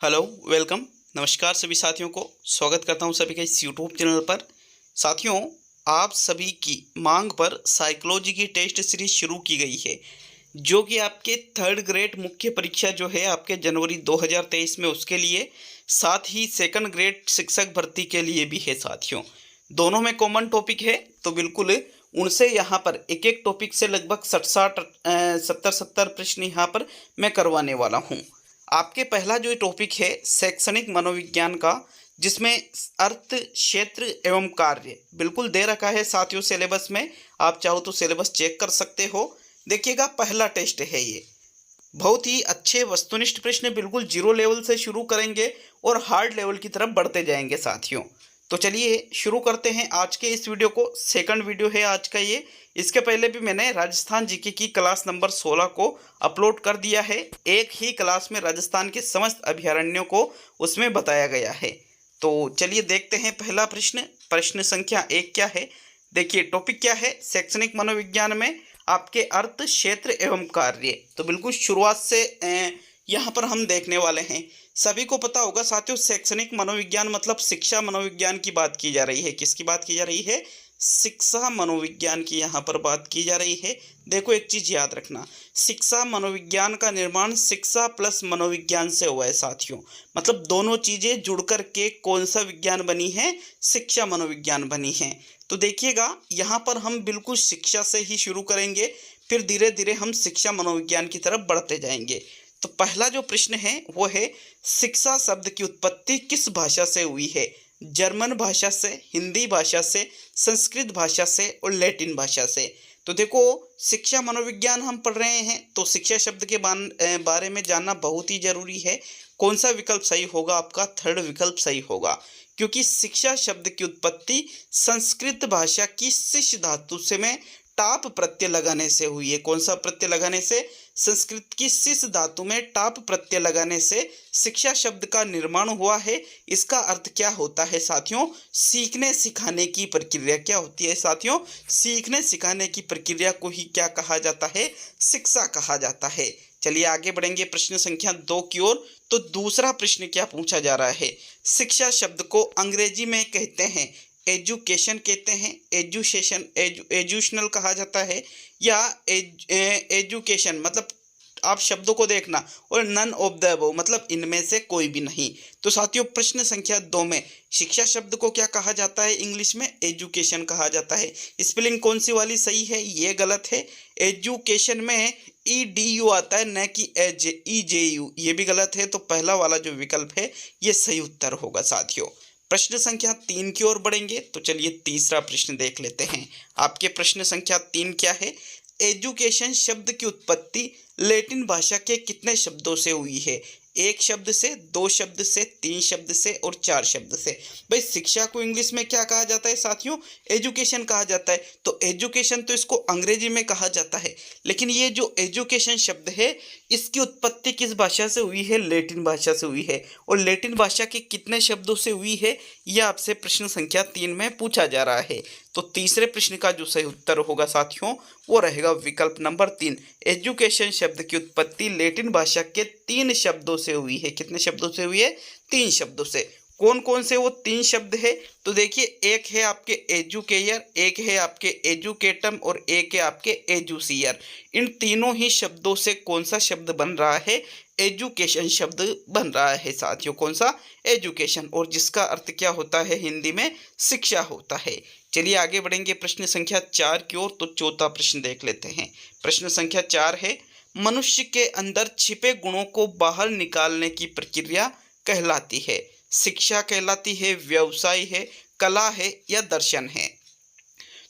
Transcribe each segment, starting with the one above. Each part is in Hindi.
हेलो, वेलकम, नमस्कार सभी साथियों को। स्वागत करता हूं सभी का इस यूट्यूब चैनल पर। साथियों, आप सभी की मांग पर साइकोलॉजी की टेस्ट सीरीज शुरू की गई है, जो कि आपके थर्ड ग्रेड मुख्य परीक्षा जो है आपके जनवरी 2023 में, उसके लिए, साथ ही सेकंड ग्रेड शिक्षक भर्ती के लिए भी है। साथियों, दोनों में कॉमन टॉपिक है, तो बिल्कुल उनसे यहाँ पर एक एक टॉपिक से लगभग 60-70 प्रश्न यहाँ पर मैं करवाने वाला हूँ। आपके पहला जो टॉपिक है शैक्षणिक मनोविज्ञान का, जिसमें अर्थ, क्षेत्र एवं कार्य बिल्कुल दे रखा है साथियों सिलेबस में। आप चाहो तो सिलेबस चेक कर सकते हो। देखिएगा, पहला टेस्ट है ये। बहुत ही अच्छे वस्तुनिष्ठ प्रश्न, बिल्कुल जीरो लेवल से शुरू करेंगे और हार्ड लेवल की तरफ बढ़ते जाएंगे साथियों। तो चलिए शुरू करते हैं आज के इस वीडियो को। सेकंड वीडियो है आज का ये। इसके पहले भी मैंने राजस्थान जीके की क्लास नंबर 16 को अपलोड कर दिया है। एक ही क्लास में राजस्थान के समस्त अभयारण्यों को उसमें बताया गया है। तो चलिए देखते हैं पहला प्रश्न। प्रश्न संख्या 1 क्या है? देखिए, टॉपिक क्या है शैक्षणिक मनोविज्ञान में आपके अर्थ, क्षेत्र एवं कार्य। तो बिल्कुल शुरुआत से यहाँ पर हम देखने वाले हैं। सभी को पता होगा साथियों, शैक्षणिक मनोविज्ञान मतलब शिक्षा मनोविज्ञान की बात की जा रही है। किसकी बात की जा रही है? शिक्षा मनोविज्ञान की यहाँ पर बात की जा रही है। देखो, एक चीज याद रखना, शिक्षा मनोविज्ञान का निर्माण शिक्षा प्लस मनोविज्ञान से हुआ है साथियों। मतलब दोनों चीजें जुड़कर के कौन सा विज्ञान बनी है? शिक्षा मनोविज्ञान बनी है। तो देखिएगा, यहाँ पर हम बिल्कुल शिक्षा से ही शुरू करेंगे, फिर धीरे धीरे हम शिक्षा मनोविज्ञान की तरफ बढ़ते जाएंगे। तो पहला जो प्रश्न है वो है, शिक्षा शब्द की उत्पत्ति किस भाषा से हुई है? जर्मन भाषा से, हिंदी भाषा से, संस्कृत भाषा से और लैटिन भाषा से। तो देखो, शिक्षा मनोविज्ञान हम पढ़ रहे हैं, तो शिक्षा शब्द के बारे में जानना बहुत ही जरूरी है। कौन सा विकल्प सही होगा? आपका थर्ड विकल्प सही होगा, क्योंकि शिक्षा शब्द की उत्पत्ति संस्कृत भाषा की शिश धातु से में टाप प्रत्यय लगाने से हुई है। कौन सा प्रत्यय लगाने से? संस्कृत की शिश धातु में टाप प्रत्यय लगाने से शिक्षा शब्द का निर्माण हुआ है। इसका अर्थ क्या होता है साथियों? सीखने सिखाने की प्रक्रिया। क्या होती है साथियों? सीखने सिखाने की प्रक्रिया को ही क्या कहा जाता है? शिक्षा कहा जाता है। चलिए आगे बढ़ेंगे प्रश्न संख्या 2 की ओर। तो दूसरा प्रश्न क्या पूछा जा रहा है? शिक्षा शब्द को अंग्रेजी में कहते हैं एजुकेशन कहते हैं, एजुकेशन एजुशनल कहा जाता है, या एजुकेशन मतलब आप शब्दों को देखना, और नन ऑफ द अबव मतलब इनमें से कोई भी नहीं। तो साथियों, प्रश्न संख्या 2 में शिक्षा शब्द को क्या कहा जाता है? इंग्लिश में एजुकेशन कहा जाता है। स्पेलिंग कौन सी वाली सही है? ये गलत है। एजुकेशन में EDU आता है, न कि EJU। ये भी गलत है। तो पहला वाला जो विकल्प है ये सही उत्तर होगा साथियों। प्रश्न संख्या 3 की ओर बढ़ेंगे। तो चलिए तीसरा प्रश्न देख लेते हैं। आपके प्रश्न संख्या 3 क्या है? एजुकेशन शब्द की उत्पत्ति लैटिन भाषा के कितने शब्दों से हुई है? एक शब्द से, दो शब्द से, तीन शब्द से और चार शब्द से। भाई, शिक्षा को इंग्लिश में क्या कहा जाता है साथियों? एजुकेशन कहा जाता है। तो एजुकेशन तो इसको अंग्रेजी में कहा जाता है, लेकिन ये जो एजुकेशन शब्द है इसकी उत्पत्ति किस भाषा से हुई है? लैटिन भाषा से हुई है। और लैटिन भाषा के कितने शब्दों से हुई है, यह आपसे प्रश्न संख्या 3 में पूछा जा रहा है। तो तीसरे प्रश्न का जो सही उत्तर होगा साथियों वो रहेगा विकल्प नंबर 3। एजुकेशन शब्द की उत्पत्ति लैटिन भाषा के 3 शब्दों से हुई है। कितने शब्दों से हुई है? 3 शब्दों से। कौन कौन से वो 3 शब्द है? तो देखिए, एक है आपके एजुकेयर, एक है आपके एजुकेटम और एक है आपके एजुसियर। इन तीनों ही शब्दों से कौन सा शब्द बन रहा है? एजुकेशन शब्द बन रहा है साथियों। कौन सा? एजुकेशन। और जिसका अर्थ क्या होता है हिंदी में? शिक्षा होता है। चलिए आगे बढ़ेंगे प्रश्न संख्या 4 की ओर। तो चौथा प्रश्न देख लेते हैं। प्रश्न संख्या 4 है, मनुष्य के अंदर छिपे गुणों को बाहर निकालने की प्रक्रिया कहलाती है? शिक्षा कहलाती है, व्यवसाय है, कला है या दर्शन है?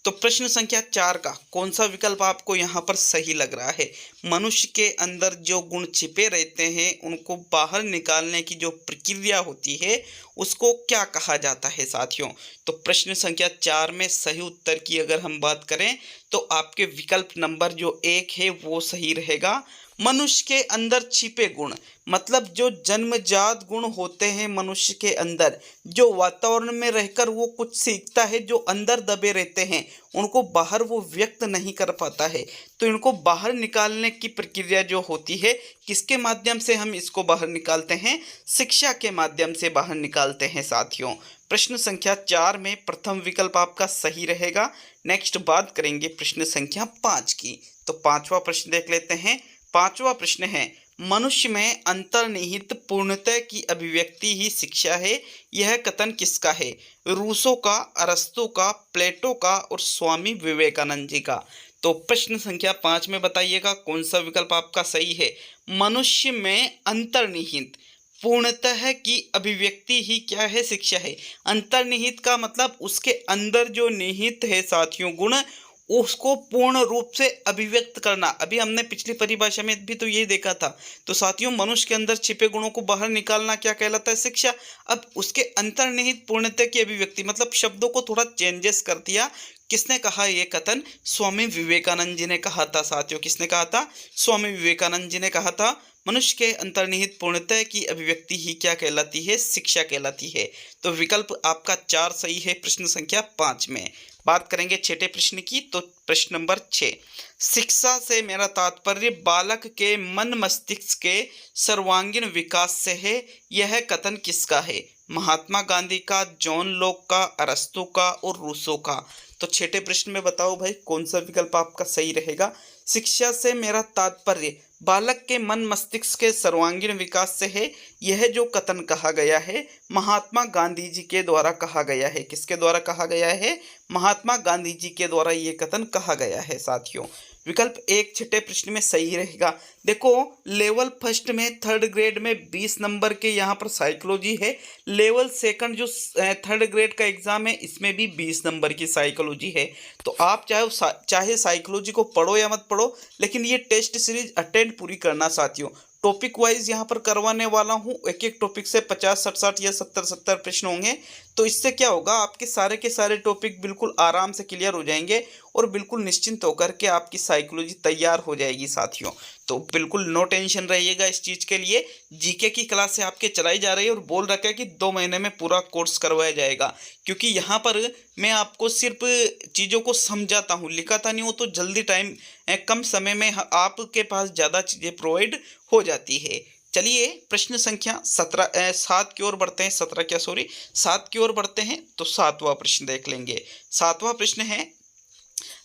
तो प्रश्न संख्या 4 का कौन सा विकल्प आपको यहाँ पर सही लग रहा है? मनुष्य के अंदर जो गुण छिपे रहते हैं उनको बाहर निकालने की जो प्रक्रिया होती है उसको क्या कहा जाता है साथियों? तो प्रश्न संख्या 4 में सही उत्तर की अगर हम बात करें तो आपके विकल्प नंबर जो 1 है वो सही रहेगा। मनुष्य के अंदर छिपे गुण, मतलब जो जन्मजात गुण होते हैं मनुष्य के अंदर, जो वातावरण में रहकर वो कुछ सीखता है, जो अंदर दबे रहते हैं, उनको बाहर वो व्यक्त नहीं कर पाता है। तो इनको बाहर निकालने की प्रक्रिया जो होती है, किसके माध्यम से हम इसको बाहर निकालते हैं? शिक्षा के माध्यम से बाहर निकालते हैं साथियों। प्रश्न संख्या 4 में प्रथम विकल्प आपका सही रहेगा। नेक्स्ट बात करेंगे प्रश्न संख्या 5 की। तो पांचवा प्रश्न देख लेते हैं। पांचवा प्रश्न है, मनुष्य में अंतर्निहित पूर्णता की अभिव्यक्ति ही शिक्षा है, यह कथन किसका है? रूसो का, अरस्तु का, प्लेटो का और स्वामी विवेकानंद जी का। तो प्रश्न संख्या 5 में बताइएगा कौन सा विकल्प आपका सही है। मनुष्य में अंतर्निहित पूर्णतः की अभिव्यक्ति ही क्या है? शिक्षा है। अंतर्निहित का मतलब उसके अंदर जो निहित है साथियों गुण, उसको पूर्ण रूप से अभिव्यक्त करना। अभी हमने पिछली परिभाषा में भी तो ये देखा था। तो साथियों मनुष्य के अंदर छिपे गुणों को बाहर निकालना क्या कहलाता है? शिक्षा। अब उसके अंतर्निहित पूर्णता की अभिव्यक्ति मतलब शब्दों को थोड़ा चेंजेस कर दिया। किसने कहा ये कथन? स्वामी विवेकानंद जी ने कहा था साथियों। किसने कहा था? स्वामी विवेकानंद जी ने कहा था मनुष्य के अंतर्निहित पूर्णता की अभिव्यक्ति ही क्या कहलाती है? शिक्षा कहलाती है। तो विकल्प आपका 4 सही है प्रश्न संख्या 5 में। बात करेंगे छठे प्रश्न की। तो प्रश्न नंबर 6, शिक्षा से मेरा तात्पर्य बालक के मन मस्तिष्क के सर्वांगीण विकास से है, यह कथन किसका है? महात्मा गांधी का, जॉन लॉक का, अरस्तु का और रूसो का। तो छठे प्रश्न में बताओ भाई कौन सा विकल्प आपका सही रहेगा? शिक्षा से मेरा तात्पर्य बालक के मन मस्तिष्क के सर्वांगीण विकास से है, यह जो कथन कहा गया है महात्मा गांधी जी के द्वारा कहा गया है। किसके द्वारा कहा गया है? महात्मा गांधी जी के द्वारा ये कथन कहा गया है साथियों। विकल्प 1 छठे प्रश्न में सही रहेगा। देखो लेवल फर्स्ट में थर्ड ग्रेड में 20 नंबर के यहाँ पर साइकोलॉजी है। लेवल सेकंड जो थर्ड ग्रेड का एग्जाम है इसमें भी 20 नंबर की साइकोलॉजी है। तो आप चाहे साइकोलॉजी को पढ़ो या मत पढ़ो, लेकिन ये टेस्ट सीरीज अटेंड पूरी करना साथियों। टॉपिक वाइज यहाँ पर करवाने वाला हूँ। एक एक टॉपिक से 50-60 या 70 प्रश्न होंगे। तो इससे क्या होगा, आपके सारे के सारे टॉपिक बिल्कुल आराम से क्लियर हो जाएंगे और बिल्कुल निश्चिंत होकर के आपकी साइकोलॉजी तैयार हो जाएगी साथियों। तो बिल्कुल नो टेंशन रहिएगा इस चीज़ के लिए। जीके की क्लास से आपके चलाई जा रही है और बोल रखा है कि 2 महीने में पूरा कोर्स करवाया जाएगा, क्योंकि यहाँ पर मैं आपको सिर्फ चीज़ों को समझाता हूँ, लिखाता नहीं हूँ। तो जल्दी टाइम कम समय में आपके पास ज़्यादा चीज़ें प्रोवाइड हो जाती है। चलिए प्रश्न संख्या 7 की ओर बढ़ते हैं। 7 की ओर बढ़ते हैं। तो 7वां प्रश्न देख लेंगे। 7वां प्रश्न है,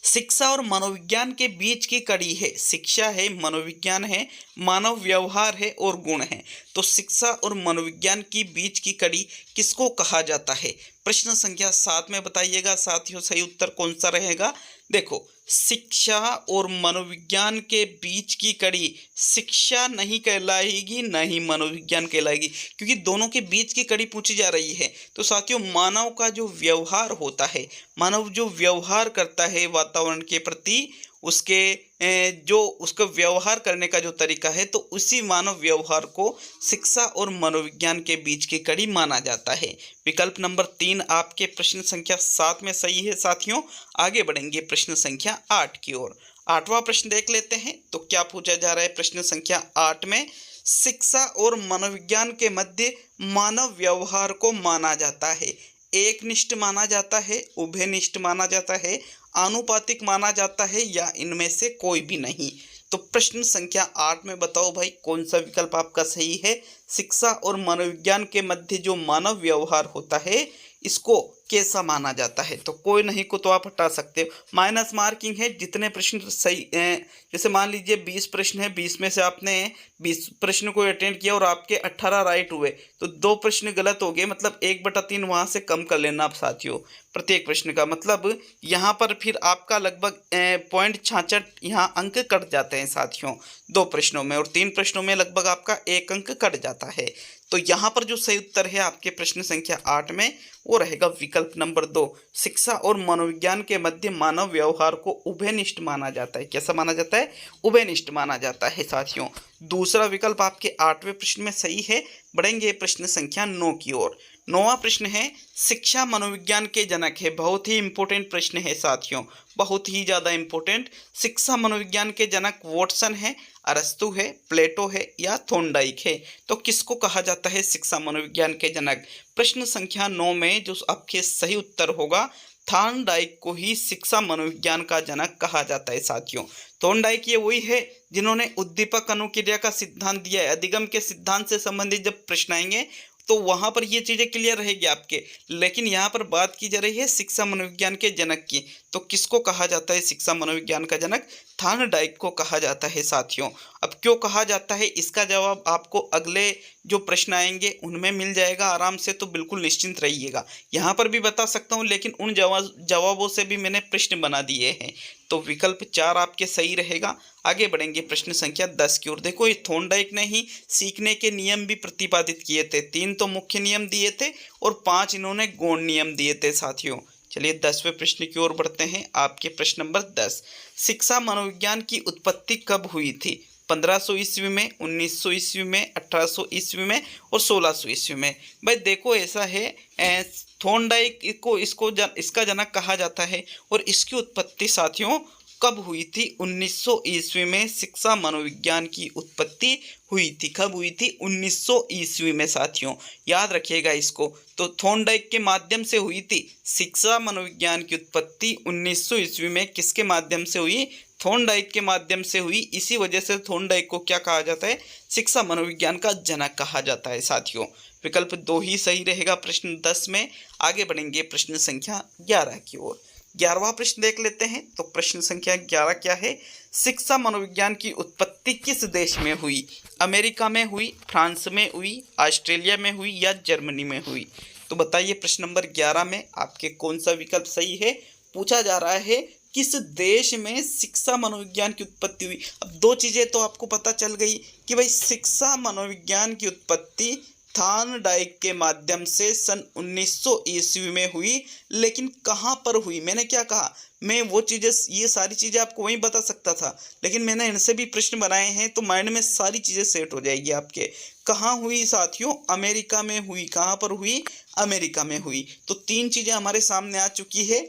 शिक्षा और मनोविज्ञान के बीच की कड़ी है। शिक्षा है, मनोविज्ञान है, मानव व्यवहार है और गुण है। तो शिक्षा और मनोविज्ञान की बीच की कड़ी किसको कहा जाता है? प्रश्न संख्या 7 में बताइएगा साथियों सही उत्तर कौन सा रहेगा। देखो शिक्षा और मनोविज्ञान के बीच की कड़ी शिक्षा नहीं कहलाएगी, न ही मनोविज्ञान कहलाएगी, क्योंकि दोनों के बीच की कड़ी पूछी जा रही है। तो साथियों मानव का जो व्यवहार होता है, मानव जो व्यवहार करता है वातावरण के प्रति, जो उसका व्यवहार करने का जो तरीका है, तो उसी मानव व्यवहार को शिक्षा और मनोविज्ञान के बीच की कड़ी माना जाता है। विकल्प नंबर 3 आपके प्रश्न संख्या 7 में सही है साथियों। आगे बढ़ेंगे प्रश्न संख्या 8 की ओर। 8वां प्रश्न देख लेते हैं। तो क्या पूछा जा रहा है प्रश्न संख्या 8 में? शिक्षा और मनोविज्ञान के मध्य मानव व्यवहार को माना जाता है, एकनिष्ठ माना जाता है, उभयनिष्ठ माना जाता है, आनुपातिक माना जाता है, या इनमें से कोई भी नहीं। तो प्रश्न संख्या 8 में बताओ भाई कौन सा विकल्प आपका सही है? शिक्षा और मनोविज्ञान के मध्य जो मानव व्यवहार होता है इसको कैसा माना जाता है? तो कोई नहीं को तो आप हटा सकते हो। माइनस मार्किंग है, जितने प्रश्न सही जैसे मान लीजिए 20 प्रश्न है, 20 में से आपने 20 प्रश्न को अटेंड किया और आपके 18 राइट हुए, तो 2 प्रश्न गलत हो गए, मतलब 1/3 वहाँ से कम कर लेना आप साथियों प्रत्येक प्रश्न का। मतलब यहाँ पर फिर आपका लगभग 0.66 यहाँ अंक कट जाते हैं साथियों 2 प्रश्नों में, और 3 प्रश्नों में लगभग आपका 1 अंक कट जाता है। तो यहाँ पर जो सही उत्तर है आपके प्रश्न संख्या 8 में वो रहेगा विकल्प नंबर 2। शिक्षा और मनोविज्ञान के मध्य मानव व्यवहार को उभयनिष्ठ माना जाता है। कैसा माना जाता है? उभयनिष्ठ माना जाता है साथियों। दूसरा विकल्प आपके 8वें प्रश्न में सही है। बढ़ेंगे प्रश्न संख्या 9 की ओर। 9वां प्रश्न है, शिक्षा मनोविज्ञान के जनक है। बहुत ही इंपॉर्टेंट प्रश्न है साथियों, बहुत ही ज़्यादा इंपॉर्टेंट। शिक्षा मनोविज्ञान के जनक वॉटसन है, अरस्तु है, प्लेटो है या थॉर्नडाइक है? तो किसको कहा जाता है शिक्षा मनोविज्ञान के जनक? प्रश्न संख्या 9 में जो आपके सही उत्तर होगा, थॉर्नडाइक को ही शिक्षा मनोविज्ञान का जनक कहा जाता है साथियों। थॉर्नडाइक ये वही है जिन्होंने उद्दीपक अनुक्रिया का सिद्धांत दिया है। अधिगम के सिद्धांत से संबंधित जब प्रश्न आएंगे तो वहां पर ये चीजें क्लियर रहेगी आपके, लेकिन यहाँ पर बात की जा रही है शिक्षा मनोविज्ञान के जनक की। तो किसको कहा जाता है शिक्षा मनोविज्ञान का जनक? थॉर्नडाइक को कहा जाता है साथियों। अब क्यों कहा जाता है, इसका जवाब आपको अगले जो प्रश्न आएंगे उनमें मिल जाएगा आराम से, तो बिल्कुल निश्चिंत रहिएगा। यहाँ पर भी बता सकता हूँ, लेकिन उन जवाबों से भी मैंने प्रश्न बना दिए हैं। तो विकल्प 4 आपके सही रहेगा। आगे बढ़ेंगे प्रश्न संख्या 10 की ओर। देखो, ये थॉर्नडाइक ने ही सीखने के नियम भी प्रतिपादित किए थे। 3 तो मुख्य नियम दिए थे और 5 इन्होंने गौण नियम दिए थे साथियों। चलिए 10वें प्रश्न की ओर बढ़ते हैं। आपके प्रश्न नंबर 10, शिक्षा मनोविज्ञान की उत्पत्ति कब हुई थी? 1500 ईस्वी में, 1900 ईस्वी में, 1800 ईस्वी में और 1600 ईस्वी में। भाई देखो, ऐसा है, थॉर्नडाइक को इसका जनक कहा जाता है और इसकी उत्पत्ति साथियों कब हुई थी? 1900 ईस्वी में शिक्षा मनोविज्ञान की उत्पत्ति हुई थी। कब हुई थी? 1900 ईस्वी में साथियों, याद रखिएगा इसको। तो थॉर्नडाइक के माध्यम से हुई थी शिक्षा मनोविज्ञान की उत्पत्ति 1900 ईस्वी में। किसके माध्यम से हुई? थॉर्नडाइक के माध्यम से हुई। इसी वजह से थॉर्नडाइक को क्या कहा जाता है? शिक्षा मनोविज्ञान का जनक कहा जाता है साथियों। विकल्प 2 ही सही रहेगा प्रश्न 10 में। आगे बढ़ेंगे प्रश्न संख्या 11 की ओर। 11वां प्रश्न देख लेते हैं। तो प्रश्न संख्या 11 क्या है? शिक्षा मनोविज्ञान की उत्पत्ति किस देश में हुई? अमेरिका में हुई, फ्रांस में हुई, ऑस्ट्रेलिया में हुई या जर्मनी में हुई? तो बताइए प्रश्न नंबर 11 में आपके कौन सा विकल्प सही है? पूछा जा रहा है किस देश में शिक्षा मनोविज्ञान की उत्पत्ति हुई। अब दो चीजें तो आपको पता चल गई कि भाई शिक्षा मनोविज्ञान की उत्पत्ति थॉर्नडाइक के माध्यम से सन 1900 ईस्वी में हुई, लेकिन कहाँ पर हुई? मैंने क्या कहा, मैं वो चीज़ें, ये सारी चीज़ें आपको वहीं बता सकता था, लेकिन मैंने इनसे भी प्रश्न बनाए हैं तो माइंड में सारी चीज़ें सेट हो जाएगी आपके। कहाँ हुई साथियों? अमेरिका में हुई। कहाँ पर हुई? अमेरिका में हुई। तो 3 चीज़ें हमारे सामने आ चुकी है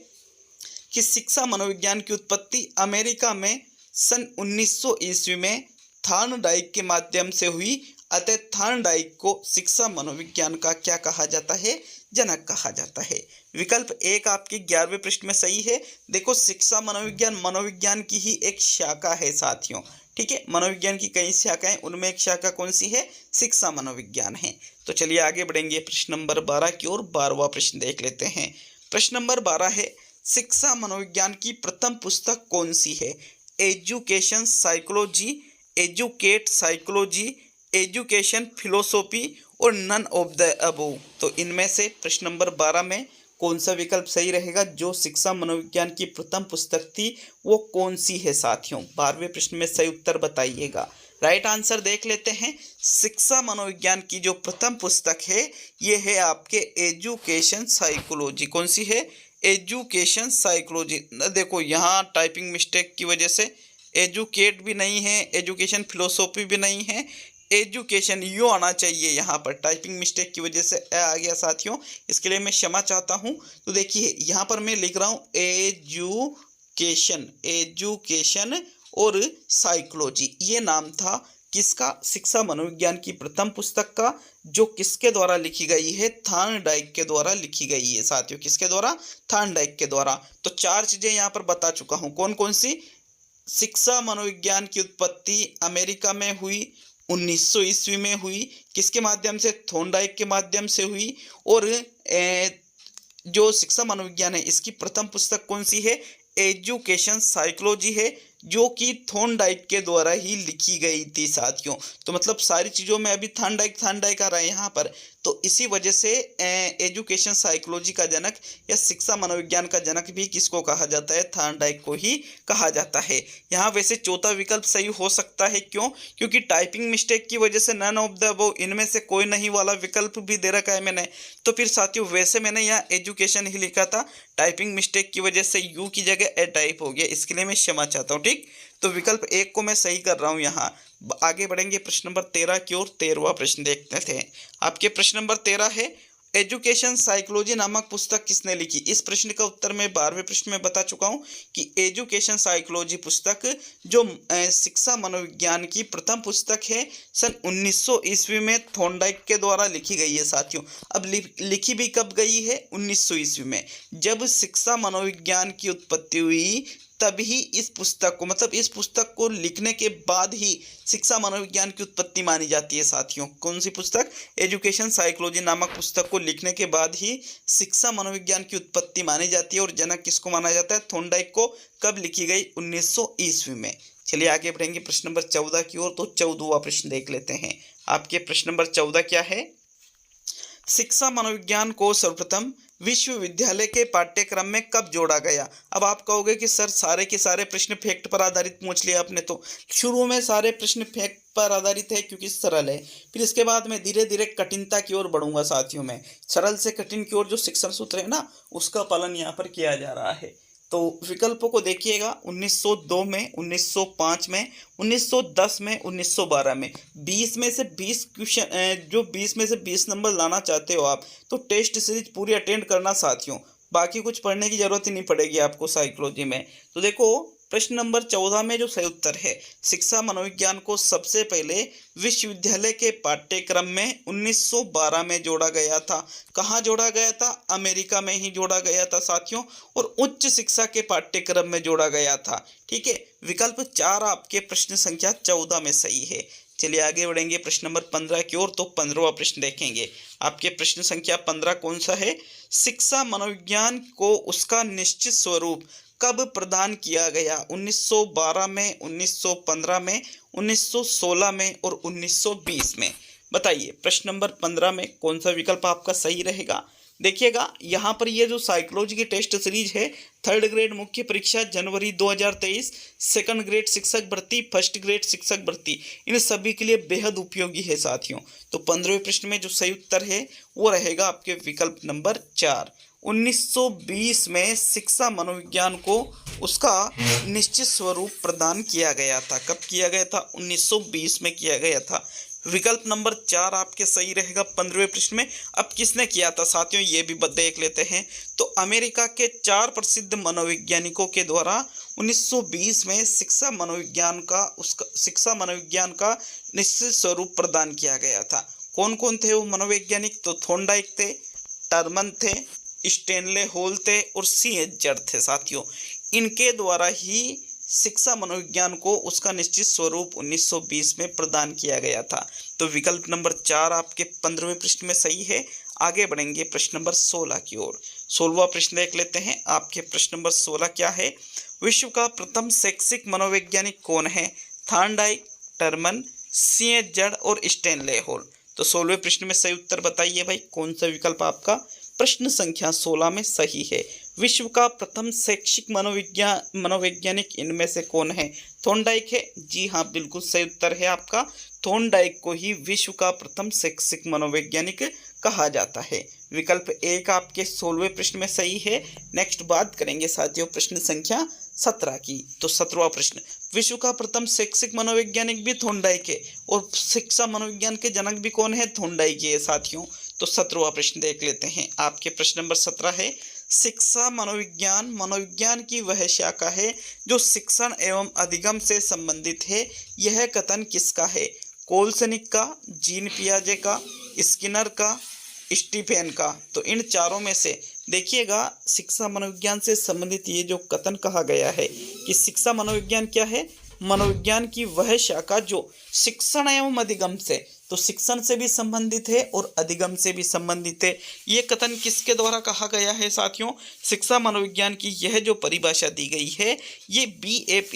कि शिक्षा मनोविज्ञान की उत्पत्ति अमेरिका में सन 1900 ईस्वी में थॉर्नडाइक के माध्यम से हुई। अतः थॉर्नडाइक को शिक्षा मनोविज्ञान का क्या कहा जाता है? जनक कहा जाता है। विकल्प 1 आपके 11वें प्रश्न में सही है। देखो, शिक्षा मनोविज्ञान की ही एक शाखा है साथियों। ठीक है, मनोविज्ञान की कई शाखाएं, उनमें एक शाखा कौन सी है? शिक्षा मनोविज्ञान है। तो चलिए आगे बढ़ेंगे प्रश्न नंबर 12 की ओर। 12वां प्रश्न देख लेते हैं। प्रश्न नंबर 12 है, शिक्षा मनोविज्ञान की प्रथम पुस्तक कौन सी है? Education psychology, educate psychology, education philosophy और नन ऑफ द अबव। तो इनमें से प्रश्न नंबर 12 में कौन सा विकल्प सही रहेगा? जो शिक्षा मनोविज्ञान की प्रथम पुस्तक थी वो कौन सी है साथियों? 12वें प्रश्न में सही उत्तर बताइएगा। राइट आंसर देख लेते हैं। शिक्षा मनोविज्ञान की जो प्रथम पुस्तक है ये है आपके एजुकेशन साइकोलॉजी। कौन सी है? Education psychology. देखो, यहाँ टाइपिंग मिस्टेक की वजह से एजुकेट भी नहीं है, एजुकेशन फिलोसॉफी भी नहीं है, एजुकेशन यूँ आना चाहिए। यहाँ पर टाइपिंग मिस्टेक की वजह से आ गया साथियों, इसके लिए मैं क्षमा चाहता हूँ। तो देखिए, यहाँ पर मैं लिख रहा हूँ एजुकेशन, एजुकेशन और साइकोलॉजी। ये नाम था किसका? शिक्षा मनोविज्ञान की प्रथम पुस्तक का, जो किसके द्वारा लिखी गई है? थॉर्नडाइक के द्वारा लिखी गई है साथियों। किसके द्वारा? थॉर्नडाइक के द्वारा। तो 4 चीजें यहाँ पर बता चुका हूँ। कौन कौन सी? शिक्षा मनोविज्ञान की उत्पत्ति अमेरिका में हुई, 1900 ईस्वी में हुई। किसके माध्यम से? थॉर्नडाइक के माध्यम से हुई। और जो शिक्षा मनोविज्ञान है इसकी प्रथम पुस्तक कौन सी है? एजुकेशन साइकोलॉजी है, जो कि थॉर्नडाइक के द्वारा ही लिखी गई थी साथियों। तो मतलब सारी चीज़ों में अभी थॉर्नडाइक आ रहा है यहाँ पर। तो इसी वजह से एजुकेशन साइकोलॉजी का जनक या शिक्षा मनोविज्ञान का जनक भी किसको कहा जाता है? थॉर्नडाइक को ही कहा जाता है। यहाँ वैसे चौथा विकल्प सही हो सकता है। क्यों? क्योंकि टाइपिंग मिस्टेक की वजह से नन ऑफ द अबव, इनमें से कोई नहीं वाला विकल्प भी दे रखा है मैंने। तो फिर साथियों वैसे मैंने यहाँ एजुकेशन ही लिखा था, टाइपिंग मिस्टेक की वजह से यू की जगह ए टाइप हो गया, इसके लिए मैं क्षमा चाहता हूँ। ठीक, तो विकल्प 1 को मैं सही कर रहा हूँ यहाँ। आगे बढ़ेंगे प्रश्न नंबर 13 की ओर। 13वां प्रश्न देखते थे। आपके प्रश्न नंबर 13 है, एजुकेशन साइकोलॉजी नामक पुस्तक किसने लिखी? इस प्रश्न का उत्तर मैं 12वें प्रश्न में बता चुका हूं कि एजुकेशन साइकोलॉजी पुस्तक जो शिक्षा मनोविज्ञान की प्रथम पुस्तक है, सन 1900 ईस्वी में थॉर्नडाइक के द्वारा लिखी गई है साथियों। अब लिखी भी कब गई है? 1900 ईस्वी में, जब शिक्षा मनोविज्ञान की उत्पत्ति हुई तभी इस पुस्तक को, मतलब इस पुस्तक को लिखने के बाद ही शिक्षा मनोविज्ञान की उत्पत्ति मानी जाती है साथियों। कौन सी पुस्तक? एजुकेशन साइकोलॉजी नामक पुस्तक को लिखने के बाद ही शिक्षा मनोविज्ञान की उत्पत्ति मानी जाती है। और जनक किसको माना जाता है? थॉर्नडाइक को। कब लिखी गई? 1900 ईस्वी में। चलिए आगे बढ़ेंगे प्रश्न नंबर 14 की ओर। तो 14वां प्रश्न देख लेते हैं। आपके प्रश्न नंबर 14 क्या है? शिक्षा मनोविज्ञान को सर्वप्रथम विश्वविद्यालय के पाठ्यक्रम में कब जोड़ा गया? अब आप कहोगे कि सर सारे के सारे प्रश्न फैक्ट पर आधारित पूछ लिया आपने। तो शुरू में सारे प्रश्न फैक्ट पर आधारित है क्योंकि सरल है, फिर इसके बाद मैं धीरे धीरे कठिनता की ओर बढ़ूंगा साथियों में। सरल से कठिन की ओर जो शिक्षण सूत्र है ना, उसका पालन यहाँ पर किया जा रहा है। तो विकल्पों को देखिएगा, 1902 में, 1905 में, 1910 में, 1912 में। 20 में से 20 क्वेश्चन, जो 20 में से 20 नंबर लाना चाहते हो आप, तो टेस्ट सीरीज पूरी अटेंड करना साथियों। बाकी कुछ पढ़ने की जरूरत ही नहीं पड़ेगी आपको साइकोलॉजी में। तो देखो प्रश्न नंबर 14 में जो सही उत्तर है, शिक्षा मनोविज्ञान को सबसे पहले विश्वविद्यालय के पाठ्यक्रम में 1912 में जोड़ा गया था। कहाँ जोड़ा गया था? अमेरिका में ही जोड़ा गया था साथियों, और उच्च शिक्षा के पाठ्यक्रम में जोड़ा गया था। ठीक है, विकल्प 4 आपके प्रश्न संख्या 14 में सही है। चलिए आगे बढ़ेंगे प्रश्न नंबर 15 की ओर। तो 15वां प्रश्न देखेंगे। आपके प्रश्न संख्या 15 कौन सा है? शिक्षा मनोविज्ञान को उसका निश्चित स्वरूप कब प्रदान किया गया? 1912 में, 1915 में, 1916 में और 1920 में। बताइए प्रश्न नंबर 15 में कौन सा विकल्प आपका सही रहेगा? देखिएगा यहाँ पर ये जो साइकोलॉजी की टेस्ट सीरीज है, 3rd ग्रेड मुख्य परीक्षा जनवरी 2023, 2nd ग्रेड शिक्षक भर्ती, 1st ग्रेड शिक्षक भर्ती, इन सभी के लिए बेहद उपयोगी है साथियों। तो 15वें प्रश्न में जो सही उत्तर है वो रहेगा आपके विकल्प नंबर 4। 1920 में शिक्षा मनोविज्ञान को उसका निश्चित स्वरूप प्रदान किया गया था। कब किया गया था? 1920 में किया गया था। विकल्प नंबर 4 आपके सही रहेगा 15वें प्रश्न में। अब किसने किया था साथियों, ये भी देख लेते हैं। तो अमेरिका के 4 प्रसिद्ध मनोवैज्ञानिकों के द्वारा 1920 में शिक्षा मनोविज्ञान का निश्चित स्वरूप प्रदान किया गया था। कौन कौन थे वो मनोवैज्ञानिक? तो थॉर्नडाइक थे, टर्मन थे, स्टेनले हॉल थे और C.H. जड़ थे साथियों। इनके द्वारा ही शिक्षा मनोविज्ञान को उसका निश्चित स्वरूप 1920 में प्रदान किया गया था। तो विकल्प नंबर 4 आपके 15वें प्रश्न में सही है। आगे बढ़ेंगे प्रश्न नंबर 16 की ओर। 16वां प्रश्न देख लेते हैं। आपके प्रश्न नंबर 16 क्या है? विश्व का प्रथम शैक्षिक मनोवैज्ञानिक कौन है? Thorndike, Terman, C.H. जड़ और स्टेनले हॉल। तो 16वें प्रश्न में सही उत्तर बताइए भाई, कौन सा विकल्प आपका प्रश्न संख्या 16 में सही है? विश्व का प्रथम शैक्षिक मनोवैज्ञानिक इनमें से कौन है? थॉर्नडाइक है। जी हाँ, बिल्कुल सही उत्तर है आपका। थॉर्नडाइक को ही विश्व का प्रथम शैक्षिक मनोवैज्ञानिक कहा जाता है। विकल्प 1 आपके 16वें प्रश्न में सही है। नेक्स्ट बात करेंगे साथियों प्रश्न संख्या 17 की। तो 17वां प्रश्न, विश्व का प्रथम शैक्षिक मनोवैज्ञानिक भी थॉर्नडाइक है और शिक्षा मनोविज्ञान के जनक भी कौन है? थॉर्नडाइक है साथियों। तो 17वां प्रश्न देख लेते हैं। आपके प्रश्न नंबर 17 है, शिक्षा मनोविज्ञान की वह शाखा है जो शिक्षण एवं अधिगम से संबंधित है। यह कथन किसका है? कोलसनिक का, जीन पियाजे का, स्किनर का, स्टीफेन का। तो इन चारों में से देखिएगा, शिक्षा मनोविज्ञान से संबंधित ये जो कथन कहा गया है कि शिक्षा मनोविज्ञान क्या है? मनोविज्ञान की वह शाखा जो शिक्षण एवं अधिगम से, तो शिक्षण से भी संबंधित है और अधिगम से भी संबंधित है। ये कथन किसके द्वारा कहा गया है साथियों? शिक्षा मनोविज्ञान की यह जो परिभाषा दी गई है, ये B.F.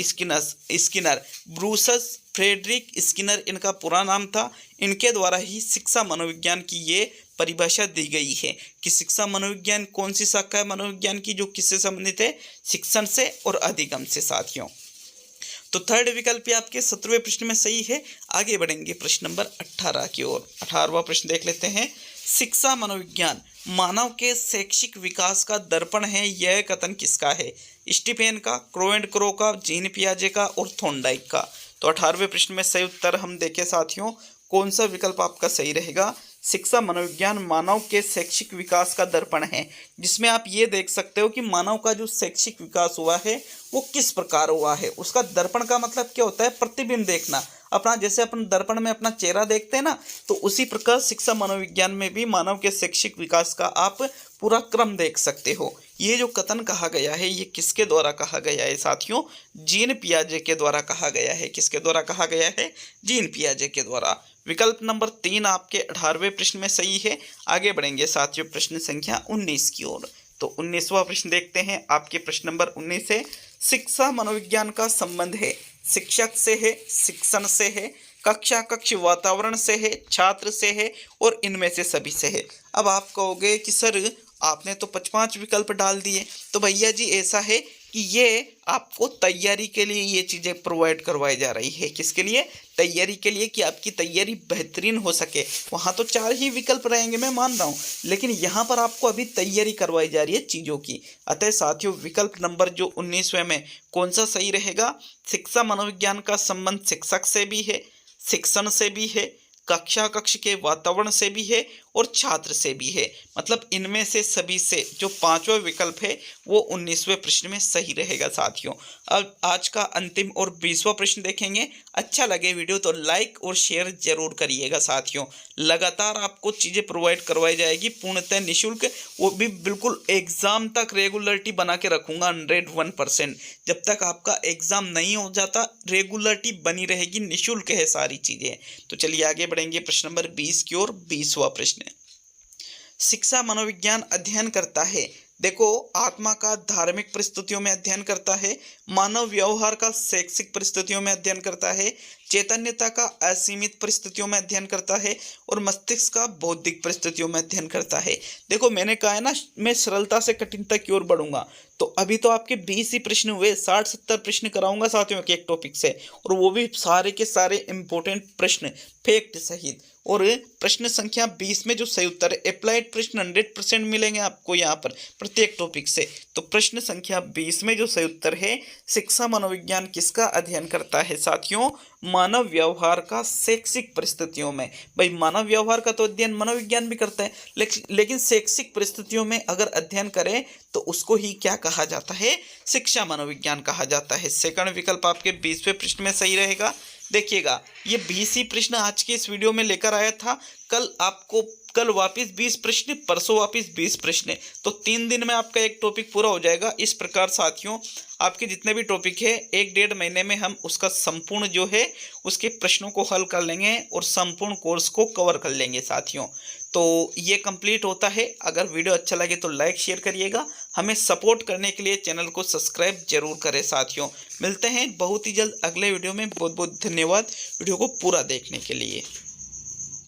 स्किनर, ब्रूसस फ्रेडरिक स्किनर इनका पूरा नाम था। इनके द्वारा ही शिक्षा मनोविज्ञान की ये परिभाषा दी गई है कि शिक्षा मनोविज्ञान कौन सी शाखा है मनोविज्ञान की जो किससे संबंधित है? शिक्षण से और अधिगम से साथियों। तो 3rd विकल्प आपके 17वें प्रश्न में सही है। आगे बढ़ेंगे प्रश्न नंबर 18 की ओर। 18वां प्रश्न देख लेते हैं। शिक्षा मनोविज्ञान मानव के शैक्षिक विकास का दर्पण है, यह कथन किसका है? स्टीफेन का, क्रो एंड क्रो का, जीन पियाजे का और थॉर्नडाइक का। तो 18वें प्रश्न में सही उत्तर हम देखें साथियों, कौन सा विकल्प आपका सही रहेगा? शिक्षा मनोविज्ञान मानव के शैक्षिक विकास का दर्पण है, जिसमें आप ये देख सकते हो कि मानव का जो शैक्षिक विकास हुआ है वो किस प्रकार हुआ है। उसका दर्पण का मतलब क्या होता है? प्रतिबिंब देखना अपना, जैसे अपन दर्पण में अपना चेहरा देखते हैं ना, तो उसी प्रकार शिक्षा मनोविज्ञान में भी मानव के शैक्षिक विकास का आप पूरा क्रम देख सकते हो। ये जो कथन कहा गया है ये किसके द्वारा कहा गया है साथियों? जीन पियाजे के द्वारा कहा गया है। किसके द्वारा कहा गया है? जीन पियाजे के द्वारा। विकल्प नंबर 3 आपके 18वें प्रश्न में सही है। आगे बढ़ेंगे साथियों प्रश्न संख्या 19 की ओर। तो 19वां प्रश्न देखते हैं। आपके प्रश्न नंबर 19 है, शिक्षा मनोविज्ञान का संबंध है शिक्षक से है, शिक्षण से है, कक्षा कक्ष वातावरण से है, छात्र से है और इनमें से सभी से है। अब आप कहोगे कि सर आपने तो 5 विकल्प डाल दिए। तो भैया जी ऐसा है कि ये आपको तैयारी के लिए ये चीज़ें प्रोवाइड करवाई जा रही है। किसके लिए? तैयारी के लिए, कि आपकी तैयारी बेहतरीन हो सके। वहाँ तो 4 ही विकल्प रहेंगे, मैं मान रहा हूँ, लेकिन यहाँ पर आपको अभी तैयारी करवाई जा रही है चीज़ों की। अतः साथियों विकल्प नंबर जो 19वें में कौन सा सही रहेगा? शिक्षा मनोविज्ञान का संबंध शिक्षक से भी है, शिक्षण से भी है, कक्षा कक्ष के वातावरण से भी है और छात्र से भी है। मतलब इनमें से सभी से जो 5वां विकल्प है वो 19वें प्रश्न में सही रहेगा साथियों। अब आज का अंतिम और 20वां प्रश्न देखेंगे। अच्छा लगे वीडियो तो लाइक और शेयर जरूर करिएगा साथियों। लगातार आपको चीज़ें प्रोवाइड करवाई जाएगी पूर्णतः निःशुल्क, वो भी बिल्कुल एग्ज़ाम तक रेगुलरिटी बना के रखूँगा 101%। जब तक आपका एग्ज़ाम नहीं हो जाता रेगुलरिटी बनी रहेगी, निःशुल्क है सारी चीज़ें। तो चलिए आगे बढ़ेंगे प्रश्न नंबर 20 की ओर। 20वां प्रश्न, शिक्षा मनोविज्ञान अध्ययन करता है, देखो, आत्मा का धार्मिक परिस्थितियों में अध्ययन करता है, मानव व्यवहार का शैक्षिक परिस्थितियों में अध्ययन करता है, चैतन्यता का असीमित परिस्थितियों में अध्ययन करता है और मस्तिष्क का बौद्धिक परिस्थितियों में अध्ययन करता है। देखो मैंने कहा है ना, मैं सरलता से कठिनता की ओर बढ़ूंगा। तो अभी तो आपके 20 ही प्रश्न हुए, 60-70 प्रश्न कराऊंगा साथियों के एक टॉपिक से, और वो भी सारे के सारे इंपॉर्टेंट प्रश्न फैक्ट सहित। और प्रश्न संख्या 20 में जो सही उत्तर है, अप्लाइड प्रश्न 100% मिलेंगे आपको यहाँ पर प्रत्येक टॉपिक से। तो प्रश्न संख्या 20 में जो सही उत्तर है, शिक्षा मनोविज्ञान किसका अध्ययन करता है साथियों? मानव व्यवहार का शैक्षिक परिस्थितियों में। भाई मानव व्यवहार का तो अध्ययन मनोविज्ञान भी करता है, लेकिन शैक्षिक परिस्थितियों में अगर अध्ययन करें तो उसको ही क्या कहा जाता है? शिक्षा मनोविज्ञान कहा जाता है। सेकंड विकल्प आपके 20वें प्रश्न में सही रहेगा। देखिएगा ये 20 ही प्रश्न आज के इस वीडियो में लेकर आया था। कल वापस 20 प्रश्न, परसों वापस 20 प्रश्न, तो 3 दिन में आपका एक टॉपिक पूरा हो जाएगा। इस प्रकार साथियों आपके जितने भी टॉपिक है 1-1.5 महीने में हम उसका संपूर्ण जो है उसके प्रश्नों को हल कर लेंगे और संपूर्ण कोर्स को कवर कर लेंगे साथियों। तो ये कंप्लीट होता है। अगर वीडियो अच्छा लगे तो लाइक शेयर करिएगा। हमें सपोर्ट करने के लिए चैनल को सब्सक्राइब जरूर करें साथियों। मिलते हैं बहुत ही जल्द अगले वीडियो में। बहुत बहुत धन्यवाद वीडियो को पूरा देखने के लिए।